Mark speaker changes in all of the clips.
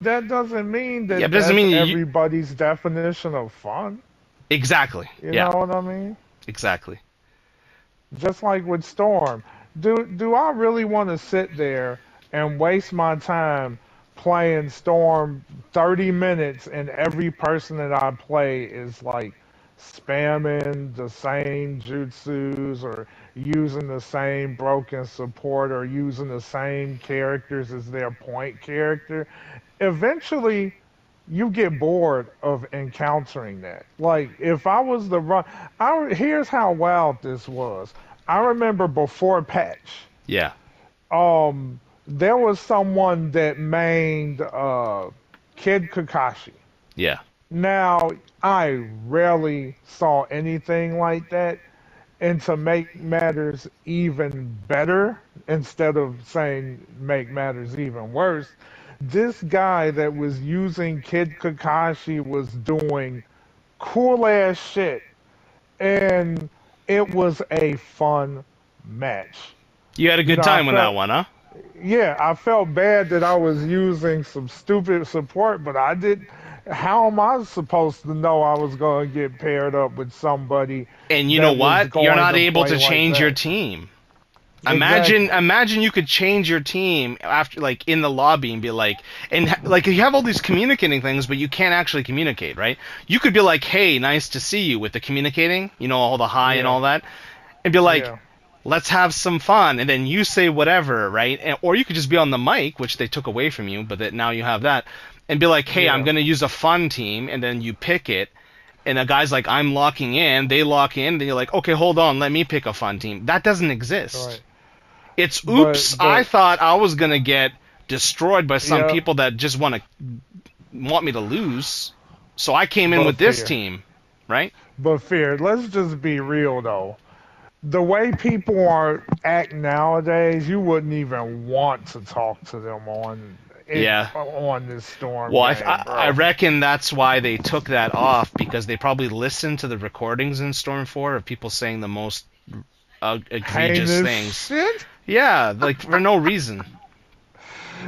Speaker 1: that doesn't mean
Speaker 2: Yeah,
Speaker 1: that
Speaker 2: but it doesn't
Speaker 1: that's
Speaker 2: mean
Speaker 1: everybody's definition of fun.
Speaker 2: exactly.
Speaker 1: You
Speaker 2: Yeah,
Speaker 1: know what I mean?
Speaker 2: exactly.
Speaker 1: Just like with Storm. Do I really want to sit there and waste my time playing Storm 30 minutes and every person that I play is like spamming the same jutsus or using the same broken support or using the same characters as their point character? Eventually you get bored of encountering that. Like if I was the run, here's how wild this was. I remember before patch,
Speaker 2: Yeah,
Speaker 1: there was someone that mained Kid Kakashi.
Speaker 2: yeah,
Speaker 1: Now I rarely saw anything like that, and to make matters even better, instead of saying make matters even worse, this guy that was using Kid Kakashi was doing cool ass shit, and it was a fun match.
Speaker 2: you had a
Speaker 1: You
Speaker 2: good
Speaker 1: know, I
Speaker 2: time with that
Speaker 1: felt,
Speaker 2: one, huh?
Speaker 1: yeah, I felt bad that I was using some stupid support, but I did. How am I supposed to know I was going to get paired up with somebody
Speaker 2: And you know
Speaker 1: that was
Speaker 2: what? You're
Speaker 1: going
Speaker 2: not
Speaker 1: to
Speaker 2: able
Speaker 1: play
Speaker 2: to
Speaker 1: like
Speaker 2: change your
Speaker 1: that?
Speaker 2: team. Imagine,
Speaker 1: Exactly.
Speaker 2: imagine you could change your team after, like, in the lobby and be like, like, you have all these communicating things, but you can't actually communicate, right? You could be like, "Hey, nice to see you," with the communicating, all the hi and
Speaker 1: Yeah.
Speaker 2: all that, and be like,
Speaker 1: Yeah.
Speaker 2: "Let's have some fun," and then you say whatever, right? Or you could just be on the mic, which they took away from you, but that now you have that, and be like, "Hey, I'm
Speaker 1: Yeah.
Speaker 2: gonna use a fun team," and then you pick it, and a guy's like, "I'm locking in," they lock in, then you're like, "Okay, hold on, let me pick a fun team." That doesn't exist.
Speaker 1: Right.
Speaker 2: It's oops, I
Speaker 1: But
Speaker 2: thought I was gonna get destroyed by some
Speaker 1: yeah.
Speaker 2: people that just want me to lose, so I came in
Speaker 1: But
Speaker 2: with this
Speaker 1: fear.
Speaker 2: team, right?
Speaker 1: But fear. Let's just be real though. The way people are act nowadays, you wouldn't even want to talk to them
Speaker 2: Yeah.
Speaker 1: on this storm
Speaker 2: Well,
Speaker 1: game,
Speaker 2: I
Speaker 1: bro.
Speaker 2: reckon that's why they took that off, because they probably listened to the recordings in Storm 4 of people saying the most egregious
Speaker 1: Heinous
Speaker 2: things.
Speaker 1: shit.
Speaker 2: Yeah, like for no reason.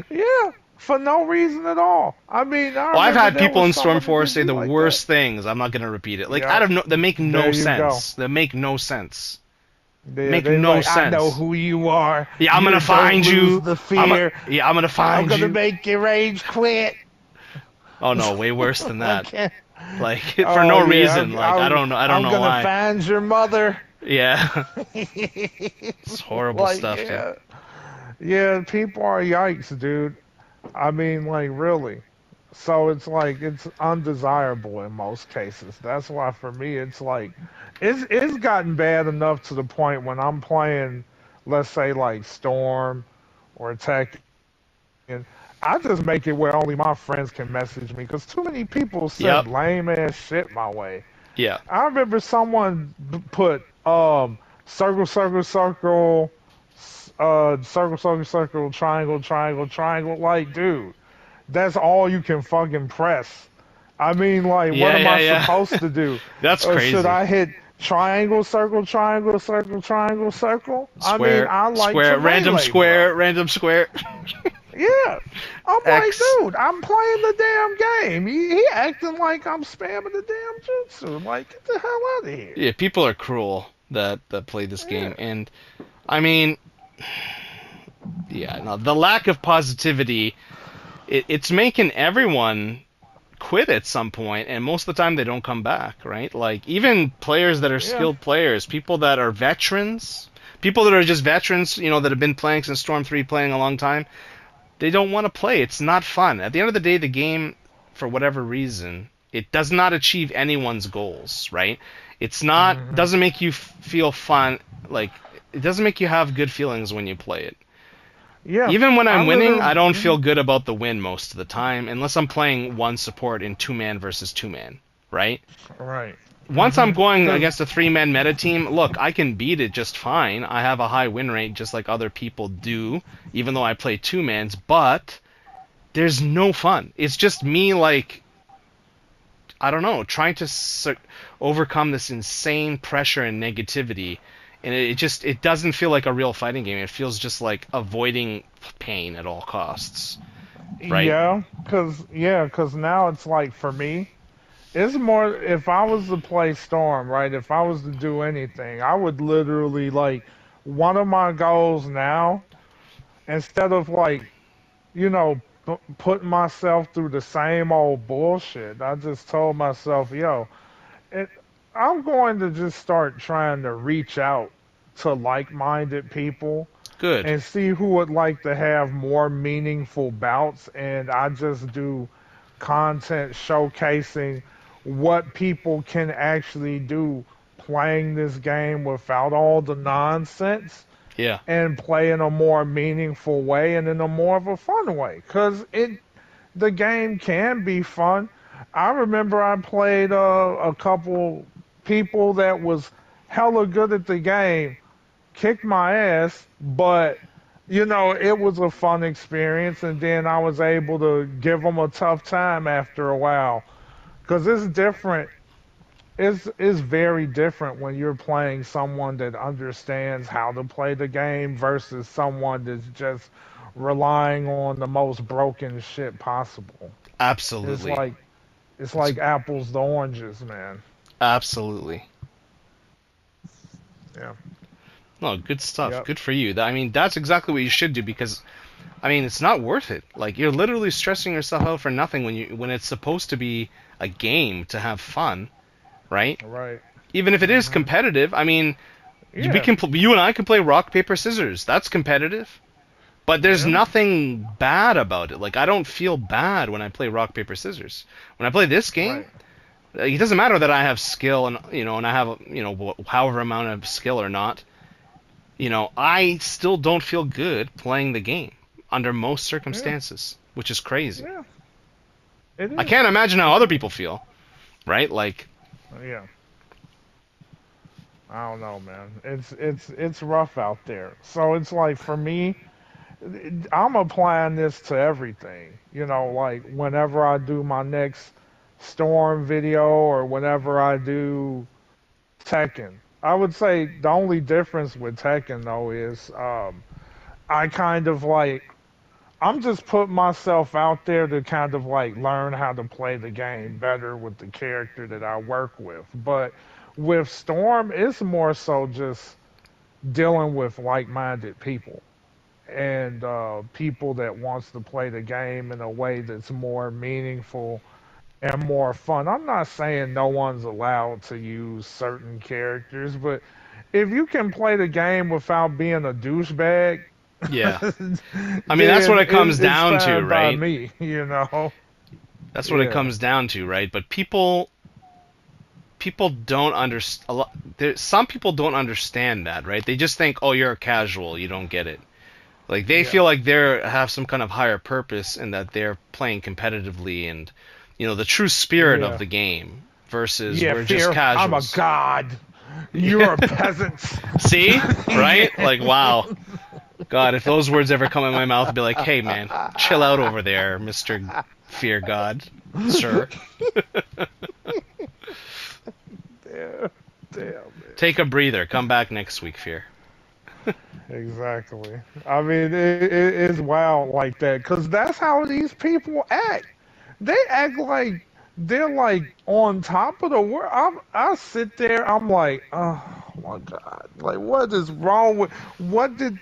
Speaker 1: Yeah, for no reason at all. I mean, I
Speaker 2: Well, I've
Speaker 1: remember
Speaker 2: had
Speaker 1: there
Speaker 2: people
Speaker 1: was
Speaker 2: in
Speaker 1: some
Speaker 2: Storm
Speaker 1: of it
Speaker 2: 4
Speaker 1: to
Speaker 2: say
Speaker 1: be
Speaker 2: the
Speaker 1: like that.
Speaker 2: worst things. I'm not gonna repeat it. Like out
Speaker 1: Yep.
Speaker 2: of no, that make no
Speaker 1: There you go.
Speaker 2: sense. That make no sense.
Speaker 1: They
Speaker 2: Make
Speaker 1: they
Speaker 2: no
Speaker 1: like, I know
Speaker 2: sense.
Speaker 1: who you are.
Speaker 2: Yeah, I'm
Speaker 1: You
Speaker 2: gonna
Speaker 1: don't
Speaker 2: find
Speaker 1: lose
Speaker 2: you.
Speaker 1: the fear.
Speaker 2: I'm gonna
Speaker 1: I'm
Speaker 2: find
Speaker 1: gonna
Speaker 2: you.
Speaker 1: make your rage quit.
Speaker 2: Oh no, way worse than that.
Speaker 1: Okay.
Speaker 2: Like for
Speaker 1: Oh
Speaker 2: no
Speaker 1: yeah,
Speaker 2: reason. Like I don't
Speaker 1: I'm
Speaker 2: know
Speaker 1: gonna
Speaker 2: why.
Speaker 1: find your mother.
Speaker 2: Yeah, it's horrible
Speaker 1: Like
Speaker 2: stuff, dude.
Speaker 1: yeah, yeah. People are yikes, dude. I mean, like really. So it's like it's undesirable in most cases. That's why for me it's like it's gotten bad enough to the point when I'm playing, let's say like Storm or Tekken, I just make it where only my friends can message me because too many people
Speaker 2: Yep.
Speaker 1: send lame ass shit my way.
Speaker 2: Yeah.
Speaker 1: I remember someone put circle circle circle circle circle circle triangle triangle triangle, like dude, that's all you can fucking press. I mean, like, what
Speaker 2: Yeah,
Speaker 1: am
Speaker 2: yeah,
Speaker 1: I
Speaker 2: yeah.
Speaker 1: supposed to do?
Speaker 2: That's
Speaker 1: Should
Speaker 2: crazy.
Speaker 1: I hit triangle, circle, triangle, circle, triangle, circle? I mean,
Speaker 2: Square,
Speaker 1: I like to
Speaker 2: square, random
Speaker 1: melee, bro.
Speaker 2: square, random square.
Speaker 1: Yeah. I'm like,
Speaker 2: X.
Speaker 1: dude, I'm playing the damn game. He acting like I'm spamming the damn jutsu. Like, get the hell out of here.
Speaker 2: Yeah, people are cruel that play this
Speaker 1: Yeah.
Speaker 2: game, and I mean, yeah, no, the lack of positivity, it's making everyone quit at some point, and most of the time they don't come back, right? Like even players that are
Speaker 1: Yeah.
Speaker 2: skilled players, people that are veterans, people that are just veterans, that have been playing since Storm 3, playing a long time, they don't want to play. It's not fun. At the end of the day, the game, for whatever reason, it does not achieve anyone's goals, right? It's not
Speaker 1: Hmm.
Speaker 2: doesn't make you feel fun, like it doesn't make you have good feelings when you play it.
Speaker 1: Yeah.
Speaker 2: Even when
Speaker 1: I
Speaker 2: I'm winning, I
Speaker 1: literally.
Speaker 2: don't feel good about the win most of the time, unless I'm playing one support in two man versus two man, right?
Speaker 1: Right.
Speaker 2: Once I'm going
Speaker 1: Because.
Speaker 2: against a three-man meta team, look, I can beat it just fine. I have a high win rate just like other people do, even though I play two mans, but there's no fun. It's just me, like, I don't know, trying to overcome this insane pressure and negativity, and it doesn't feel like a real fighting game. It feels just like avoiding pain at all costs. right?
Speaker 1: Cause now it's like for me, it's more if I was to play Storm, right? If I was to do anything, I would literally like one of my goals now, instead of like, putting myself through the same old bullshit, I just told myself, yo, it, I'm going to just start trying to reach out to like-minded people
Speaker 2: Good.
Speaker 1: and see who would like to have more meaningful bouts, and I just do content showcasing what people can actually do playing this game without all the nonsense
Speaker 2: Yeah.
Speaker 1: and play in a more meaningful way and in a more of a fun way, because the game can be fun. I remember I played a couple people that was hella good at the game, kicked my ass, but it was a fun experience, and then I was able to give them a tough time after a while, because it's different. It's very different when you're playing someone that understands how to play the game versus someone that's just relying on the most broken shit possible. It's
Speaker 2: Absolutely.
Speaker 1: like it's
Speaker 2: It's
Speaker 1: like apples to oranges, man.
Speaker 2: absolutely.
Speaker 1: Yeah.
Speaker 2: No, good stuff.
Speaker 1: Yep.
Speaker 2: Good for you. I mean, that's exactly what you should do because, I mean, it's not worth it. Like you're literally stressing yourself out for nothing when it's supposed to be a game to have fun, right?
Speaker 1: Right.
Speaker 2: Even if it is
Speaker 1: Mhm.
Speaker 2: competitive. I mean, we
Speaker 1: Yeah.
Speaker 2: can you and I can play rock paper scissors. That's competitive. But there's
Speaker 1: Yeah.
Speaker 2: nothing bad about it. Like I don't feel bad when I play rock paper scissors. When I play this game,
Speaker 1: Right.
Speaker 2: it doesn't matter that I have skill and and I have however amount of skill or not. I still don't feel good playing the game under most
Speaker 1: Yeah.
Speaker 2: circumstances, which is crazy.
Speaker 1: Yeah. It
Speaker 2: I
Speaker 1: is.
Speaker 2: can't imagine how other people feel, right? Like,
Speaker 1: Yeah. I don't know, man. It's rough out there. So it's like for me, I'm applying this to everything. Like whenever I do my next Storm video or whenever I do Tekken. I would say the only difference with Tekken though is I kind of like I'm just putting myself out there to kind of like learn how to play the game better with the character that I work with. But with Storm, it's more so just dealing with like-minded people and people that wants to play the game in a way that's more meaningful and more fun. I'm not saying no one's allowed to use certain characters, but if you can play the game without being a douchebag,
Speaker 2: yeah. I mean, that's what
Speaker 1: then
Speaker 2: it comes
Speaker 1: it's
Speaker 2: down to,
Speaker 1: fine by
Speaker 2: right?
Speaker 1: me.
Speaker 2: That's what it
Speaker 1: Yeah,
Speaker 2: comes down to, right? But people don't understand. Some people don't understand that, right? They just think, "Oh, you're a casual, you don't get it." Like they
Speaker 1: yeah,
Speaker 2: feel like they have some kind of higher purpose and that they're playing competitively and the true spirit of
Speaker 1: yeah,
Speaker 2: the game versus
Speaker 1: yeah.
Speaker 2: we're just
Speaker 1: Fear, I'm a
Speaker 2: casuals.
Speaker 1: god. You're
Speaker 2: Yeah.
Speaker 1: a peasant.
Speaker 2: See? Right?
Speaker 1: Yeah.
Speaker 2: Like wow. God, if those words ever come in my mouth, I'd be like, "Hey man, chill out over there, Mr. Fear God, sir.
Speaker 1: Damn, damn, man.
Speaker 2: Take a breather. Come back next week, Fear."
Speaker 1: Exactly. I mean, it is wild like that because that's how these people act. They act like they're like on top of the world. I sit there, I'm like, oh my God, like what is wrong with what did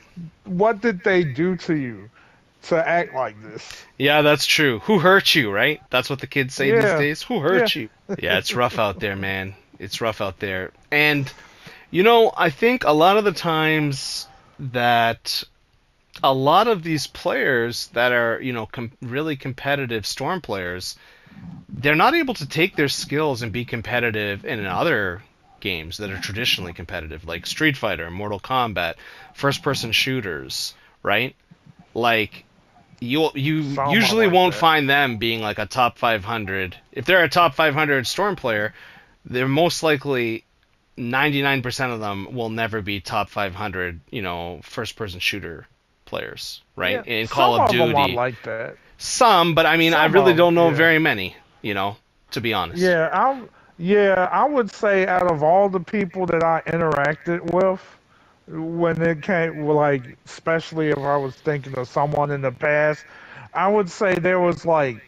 Speaker 1: what did they do to you to act like this?
Speaker 2: Yeah, that's true. Who hurt you, right? That's what the kids say these
Speaker 1: Yeah,
Speaker 2: days. Who
Speaker 1: yeah,
Speaker 2: hurt you? Yeah, it's rough out there, man. It's rough out there. And I think a lot of the times that a lot of these players that are, really competitive Storm players, they're not able to take their skills and be competitive in other games that are traditionally competitive, like Street Fighter, Mortal Kombat, first-person shooters, right? Like you
Speaker 1: some are
Speaker 2: usually
Speaker 1: like
Speaker 2: won't
Speaker 1: that.
Speaker 2: find them being like a top 500. If they're a top 500 Storm player, they're most likely 99% of them will never be top 500, first person shooter players, right?
Speaker 1: Yeah,
Speaker 2: In Call
Speaker 1: some
Speaker 2: of
Speaker 1: of them are
Speaker 2: Duty.
Speaker 1: like that.
Speaker 2: Some, but I mean, I
Speaker 1: Some
Speaker 2: really
Speaker 1: of them,
Speaker 2: don't know
Speaker 1: yeah.
Speaker 2: very many, to be honest.
Speaker 1: Yeah, I would say out of all the people that I interacted with, when it came, well, like, especially if I was thinking of someone in the past, I would say there was like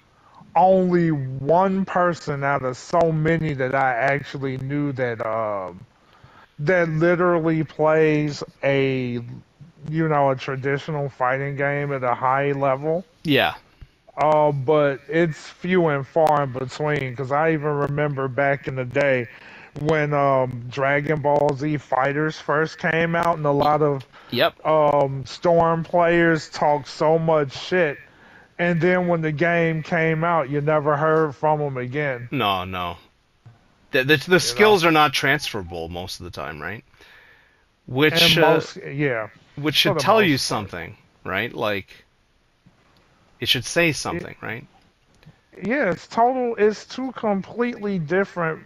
Speaker 1: only one person out of so many that I actually knew that literally plays a traditional fighting game at a high level.
Speaker 2: Yeah.
Speaker 1: But it's few and far in between because I even remember back in the day when Dragon Ball Z Fighters first came out, and a
Speaker 2: Y-
Speaker 1: lot of
Speaker 2: Yep.
Speaker 1: Storm players talked so much shit, and then when the game came out, you never heard from them again.
Speaker 2: No, no. The
Speaker 1: You know,
Speaker 2: skills are not transferable most of the time, right?
Speaker 1: and
Speaker 2: Which
Speaker 1: yeah,
Speaker 2: which
Speaker 1: for
Speaker 2: should
Speaker 1: the
Speaker 2: tell you
Speaker 1: most part.
Speaker 2: something, right? Like it should say something, right?
Speaker 1: Yeah, it's total. It's two completely different.